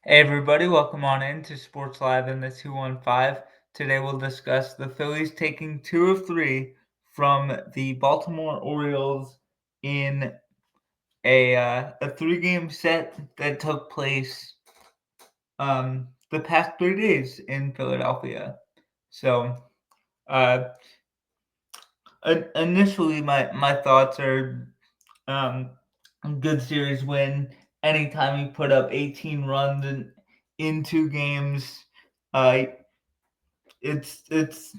Hey everybody, welcome on in to Sports Live in the 215. Today we'll discuss the Phillies taking 2 of 3 from the Baltimore Orioles in a 3-game set that took place the past 3 days in Philadelphia. So uh, initially my thoughts are um, good series win. Anytime you put up 18 runs in 2 games, uh, it's it's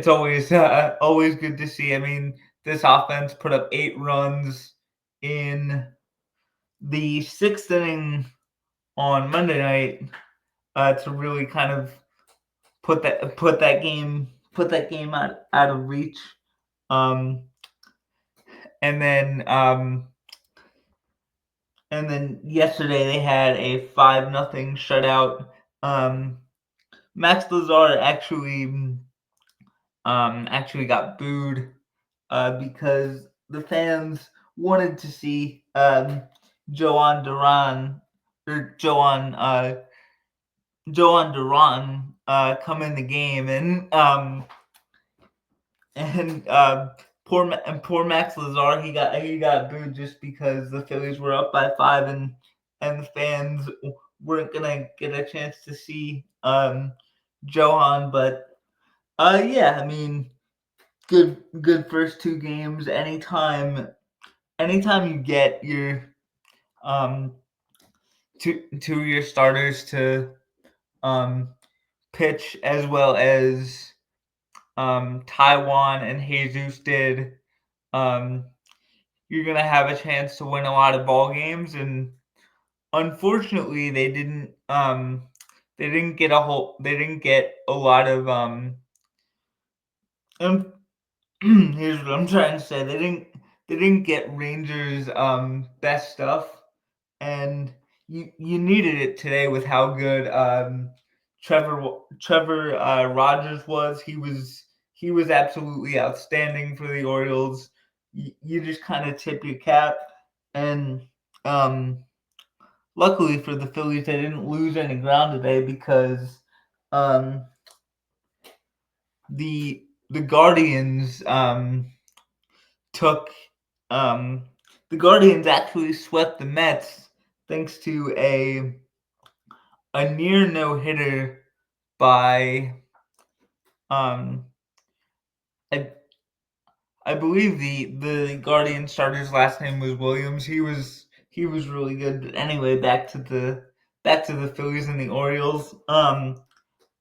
always good to see. I mean, this offense put up 8 runs in the 6th inning on Monday night to really kind of put that game out of reach. Um, and then yesterday they had a 5-0 shutout. Max Lazar actually got booed because the fans wanted to see Joan Duran or Joan Duran come in the game, and poor Max Lazar he got booed just because the Phillies were up by 5 and the fans weren't gonna get a chance to see Johan, but yeah, I mean, good first 2 games. Anytime you get your um two of your starters to um pitch as well as Taiwan and Jesus did, um you're gonna have a chance to win a lot of ball games. And unfortunately they didn't get a lot of um here's what I'm trying to say. They didn't get Rangers best stuff, and you needed it today with how good Trevor Rogers was. He was absolutely outstanding for the Orioles. You just kind of tip your cap, and um, luckily for the Phillies, they didn't lose any ground today because um, the Guardians took um, the Guardians actually swept the Mets thanks to a near no hitter by um, I I believe the Guardian starter's last name was Williams. He was really good. But anyway, back to the Phillies and the Orioles.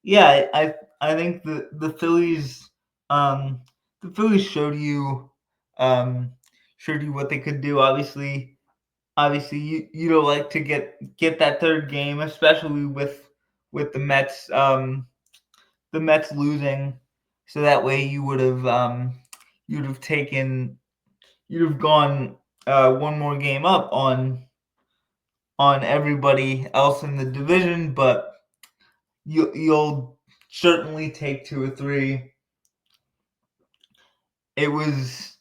Yeah, I think um the Phillies showed you what they could do. Obviously you don't like to get that third game, especially with the Mets losing, so that way you'd have taken you'd have gone one more game up on everybody else in the division, but you'll certainly take 2 or 3. It was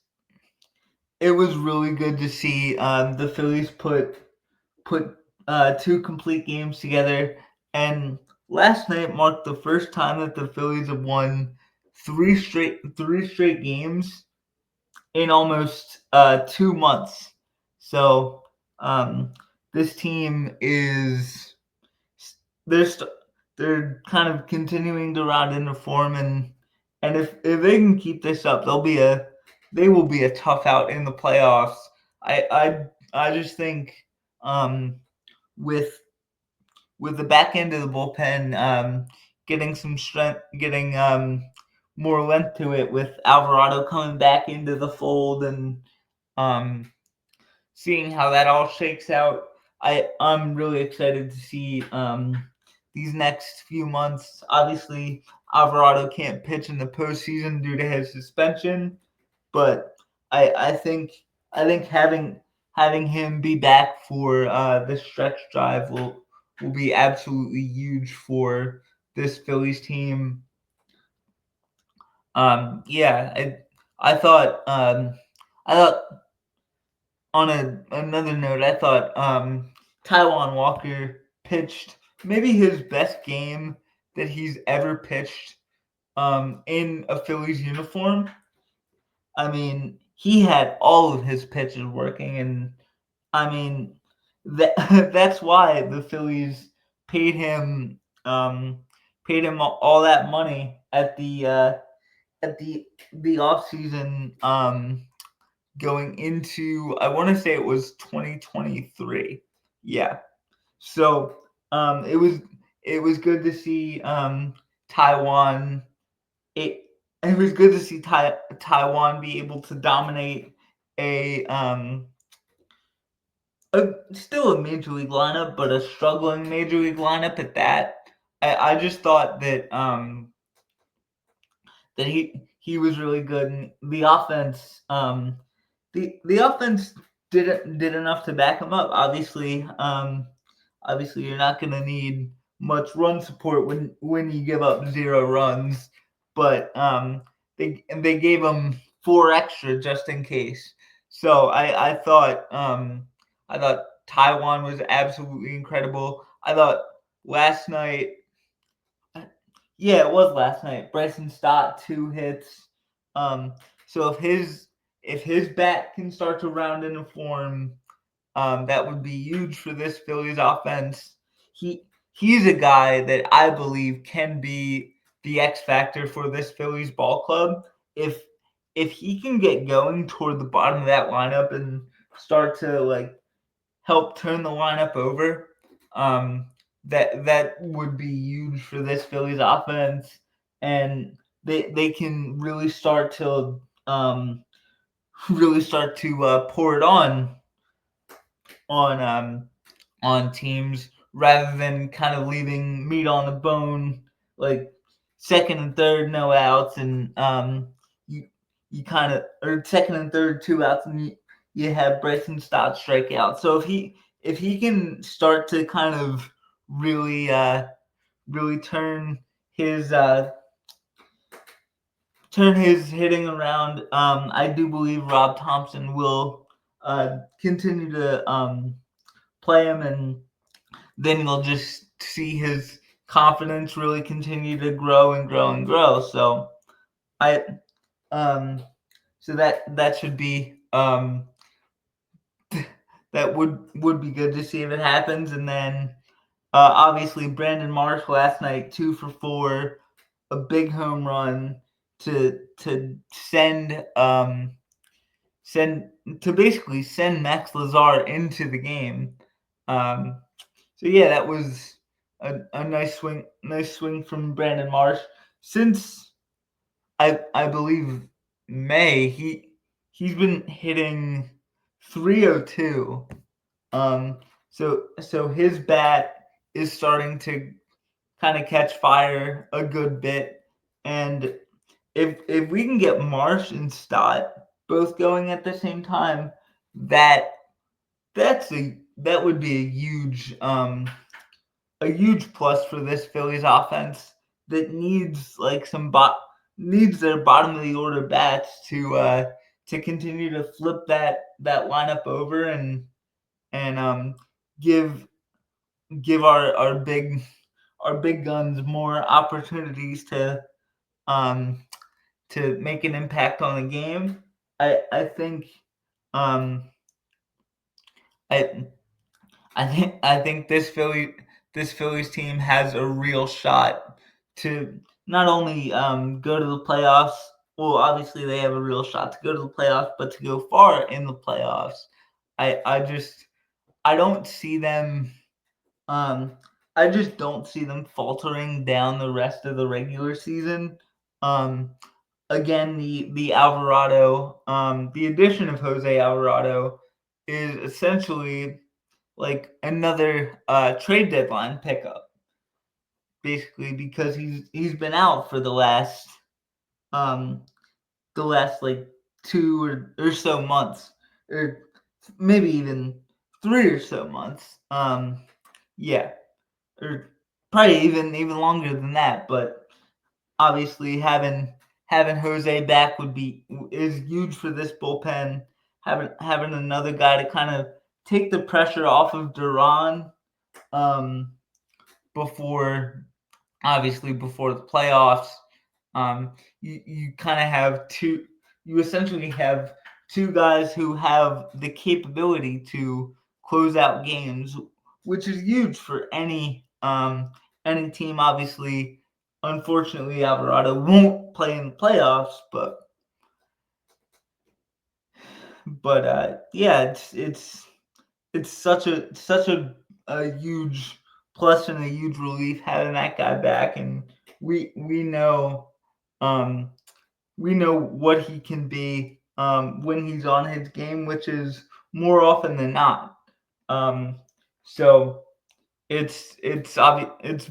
it was really good to see the Phillies put 2 complete games together, and last night marked the first time that the Phillies have won three straight games in almost 2 months. So um, this team they're st- they're kind of continuing to round into form, and if they can keep this up, they will be a tough out in the playoffs. I just think um, with with the back end of the bullpen getting some strength, getting more length to it with Alvarado coming back into the fold, and um, seeing how that all shakes out. I'm really excited to see these next few months. Obviously, Alvarado can't pitch in the postseason due to his suspension, but I think having him be back for the stretch drive will be absolutely huge for this Phillies team. Yeah, I thought on another note, I thought Taiwan Walker pitched maybe his best game that he's ever pitched in a Phillies uniform. I mean, he had all of his pitches working, and I mean that that's why the Phillies paid him all that money at the off season going into, I want to say it was 2023. Yeah. So it was good to see Taiwan. It was good to see Taiwan be able to dominate a still a major league lineup, but a struggling major league lineup at that. I just thought that that he was really good, and the offense the offense did enough to back him up. Obviously you're not going to need much run support when you give up 0 runs, but they gave him 4 extra just in case. So I thought Taiwan was absolutely incredible. I thought last night, yeah, it was last night. Bryson Stott 2 hits. So if his bat can start to round into form, that would be huge for this Phillies offense. He's a guy that I believe can be the X factor for this Phillies ball club. If he can get going toward the bottom of that lineup and start to like help turn the lineup over, that would be huge for this Phillies offense, and they can really start to pour it on on teams rather than kind of leaving meat on the bone, like second and third no outs, and you kind of, or second and third 2 outs, and you have Bryson Stott strike out. So if he can start to kind of really really turn his hitting around, I do believe Rob Thompson will continue to play him, and then you'll just see his confidence really continue to grow and grow and grow. So I so that should be that would be good to see if it happens. And then obviously Brandon Marsh last night, 2 for 4, a big home run to send basically send Max Lazar into the game. So yeah, that was a nice swing from Brandon Marsh. Since I believe May, he's been hitting 302. So his bat is starting to kind of catch fire a good bit, and if we can get Marsh and Stott both going at the same time, that would be a huge plus for this Phillies offense that needs like needs their bottom of the order bats to continue to flip that lineup over and give our big guns more opportunities to make an impact on the game. I think I I think this Phillies team has a real shot to not only go to the playoffs. Well, obviously they have a real shot to go to the playoffs, but to go far in the playoffs. I don't see them. I just don't see them faltering down the rest of the regular season. Again, the Alvarado, the addition of Jose Alvarado is essentially like another trade deadline pickup, basically, because he's been out for the last like 2 or so months, or maybe even 3 or so months. Yeah, or probably even longer than that. But obviously, having Jose back is huge for this bullpen. Having another guy to kind of take the pressure off of Duran, before before the playoffs. You kind of have you essentially have two guys who have the capability to close out games, which is huge for any team. Obviously, unfortunately, Alvarado won't play in the playoffs, but yeah, it's such a huge plus and a huge relief having that guy back, and we know um we know what he can be when he's on his game, which is more often than not. So it's obvious, it's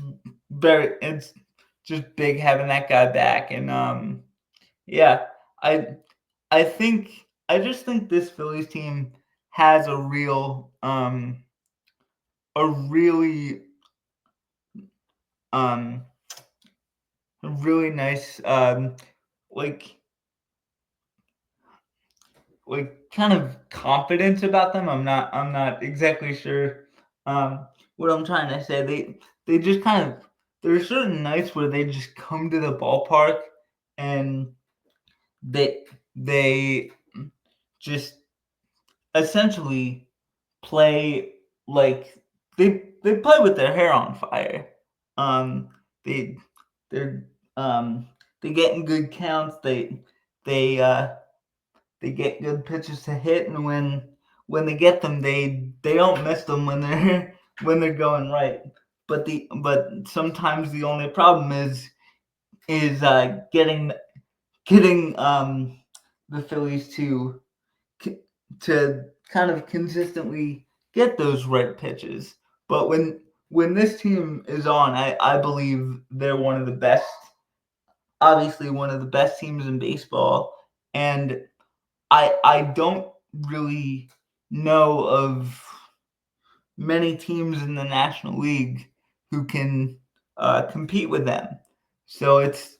just big having that guy back, and yeah, I I just think this Phillies team has a really um a really nice like kind of confidence about them. I'm not exactly sure what I'm trying to say. They just kind of there are certain nights where they just come to the ballpark and they just essentially play like they play with their hair on fire. Um, they they're they get in good counts. They uh, they get good pitches to hit, and when they get them, they don't miss them when they're when they're going right. But sometimes the only problem is getting the Phillies to kind of consistently get those right pitches. But when this team is on, I believe they're one of the best, obviously one of the best teams in baseball, and I don't really know of many teams in the National League who can compete with them. So it's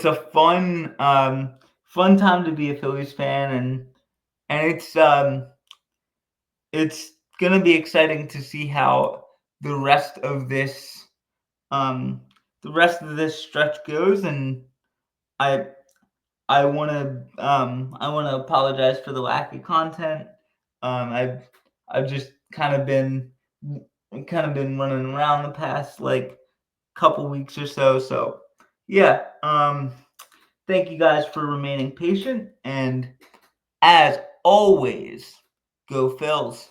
a fun time to be a Phillies fan, and it's gonna be exciting to see how the rest of this um the rest of this stretch goes, and I I wanna apologize for the lack of content. I've just kind of been running around the past like couple weeks or so. So yeah, thank you guys for remaining patient, and as always, go Phils.